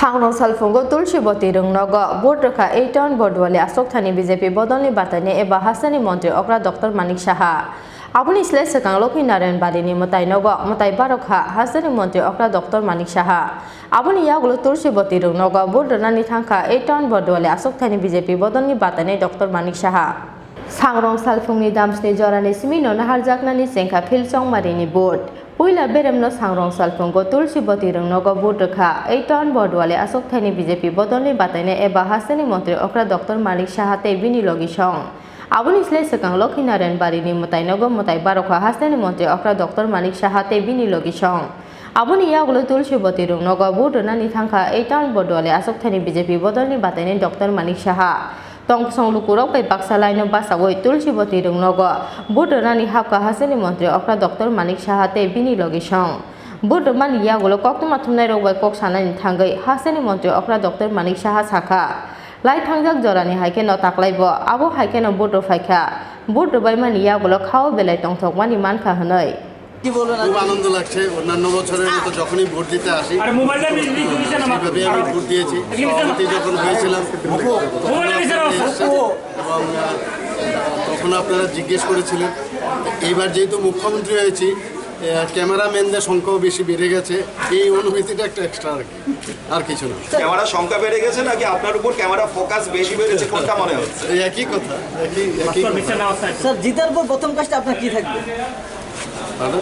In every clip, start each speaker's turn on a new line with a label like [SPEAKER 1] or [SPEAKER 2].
[SPEAKER 1] सांग्रं सालफुंगो तुलसीबती रंगनग बोर्डरखा 8 टाउन बरदुआली आसोकथानी बीजेपी बदलनि बातायनि एबा हासानि मंत्री अग्रा डॉक्टर मानिक साहा आबुनि स्लेस सकां लक्ष्मी नारायण बारिनि मतायनग मताय बारखा हासानि मंत्री अग्रा डॉक्टर मानिक साहा आबुनि यागुलो तुलसीबती रंगनग बोर्डरनानि थांखा 8 टाउन बरदुआली आसोकथानी बीजेपी बदलनि बातायनि डॉक्टर मानिक साहा सांग्रं सालफुंगनि दामस्नि जरानि सिमिनो नाहारजाकनानि सेंखा फिलसं मारिनि बोर्ड पुइला बेरेमनो सांग्रं सालफुंगो तुलसीबती रंगनग बोर्डरखा 8 टाउन बरदुआली आसोकथानी बीजेपी बदलनि बातायनि एबा हासानि मंत्री अग्रा डॉक्टर मानिक साहा ते बिनि लगी सं आबुनि स्लेस सकां लक्ष्मी नारायण बारिनि मतायनग मताय बारखा हासानि मंत्री अग्रा डॉक्टर मानिक साहा ते बिनि लगी सं आबुनि यागुलो तुलसीबती रंगनग बोर्डरनानि थांखा 8 टाउन बरदुआली आसोकथानी बीजेपी बदलनि बातायनि डॉक्टर मानिक साहा तंगसं लुकुराव बै बाक्सा लाइनो बासावै तुलसीबती रंगनग बोर्डरनानि हाबका हासानि मंत्री अग्रा डॉक्टर मानिक साहा ते बिनि लगी सं बोर्डरमानि यागुलो कक्तमा थुमनाय रौबाय कक सानानि थांगै हासानि मंत्री अग्रा डॉक्टर मानिक साहा साखा लाई थांजाक जरानि हाइकेनो ताकलाइबो आबो हाइकेनो बोर्डर फाइखा बोर्डरबाय मानि यागुलो खाओ बेलाय तंथक मानि मानखा हनै
[SPEAKER 2] খুব আনন্দ লাগছে অন্যান্য বছরের মতো যখনই ভোট দিতে আসি সেইভাবে আমি ভোট দিয়েছি সভাপতি যখন হয়েছিলাম এবং তখন আপনারা জিজ্ঞেস করেছিলেন এইবার যেহেতু মুখ্যমন্ত্রী হয়েছি ক্যামেরাম্যানদের সংখ্যাও বেশি বেড়ে গেছে এই অনুভূতিটা একটা এক্সট্রা আর কিছু না
[SPEAKER 3] ক্যামেরা সংখ্যা বেড়ে গেছে নাকি আপনার উপর ক্যামেরা ফোকাস বেশি বেড়েছে কোনটা মনে হচ্ছে
[SPEAKER 2] একই কথা একই
[SPEAKER 4] স্যার জিতার পর প্রথম কাজটা আপনার কি থাকবে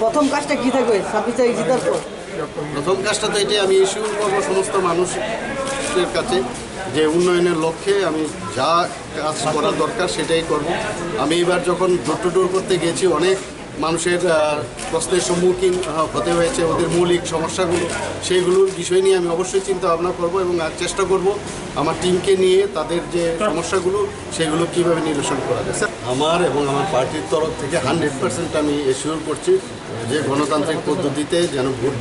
[SPEAKER 4] প্রথম কাজটা কি থাকবে 26 তারিখ জিতার পর
[SPEAKER 2] প্রথম কাজটা তো এটাই আমি ইস্যু করবো সমস্ত মানুষের কাছে যে উন্নয়নের লক্ষ্যে আমি যা কাজ করার দরকার সেটাই করব আমি এবার যখন ডোর টু ডোর করতে গেছি অনেক মানুষের প্রশ্নের সম্মুখীন হতে হয়েছে ওদের মৌলিক সমস্যাগুলো সেইগুলোর বিষয় নিয়ে আমি অবশ্যই চিন্তা ভাবনা করব এবং চেষ্টা করব আমার টিমকে নিয়ে তাদের যে সমস্যাগুলো সেগুলো কীভাবে নিরসন করা যায় আমার এবং আমার পার্টির তরফ থেকে 100% আমি এশিওর করছি যে গণতান্ত্রিক পদ্ধতিতে যেন ভোট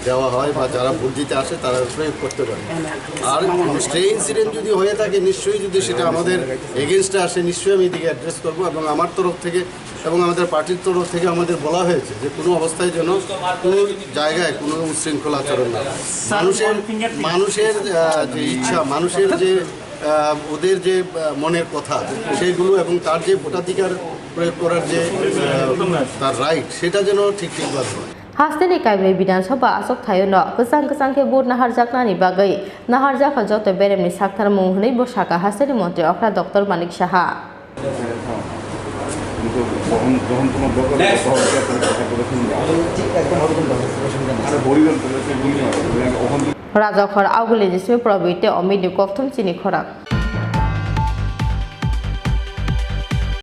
[SPEAKER 2] দেওয়া হয় বা যারা ভোট দিতে আসে তারা প্রয়োগ করতে পারে আর স্টে ইনসিডেন্ট যদি হয়ে থাকে নিশ্চয়ই যদি সেটা আমাদের এগেনস্টে আসে নিশ্চয়ই আমি এদিকে অ্যাড্রেস করবো এবং আমার তরফ থেকে এবং আমাদের পার্টির তরফ থেকে আমাদের বলা হয়েছে যে কোনো অবস্থায় যেন কোনো জায়গায় কোনো উচ্ছৃঙ্খল আচরণ না মানুষের যে ইচ্ছা মানুষের যে ওদের যে মনের কথা সেইগুলো এবং তার যে ভোটাধিকার প্রয়োগ করার যে তার রাইট সেটা যেন ঠিকভাবে হয়
[SPEAKER 1] हास्तेनि काइब्रे विधानसभा आसोक थायोनो गोजान के बोर्ड नाहारजाकनानि बागै नाहारजाखा जत बेरेमनि साक्थार मुं होनै बसाका हास्तेनि मंत्री अग्रा डॉक्टर मानिक साहा राजाखर आवगुलि जिसमे प्रबिते अमित कक्थम चिनि खराक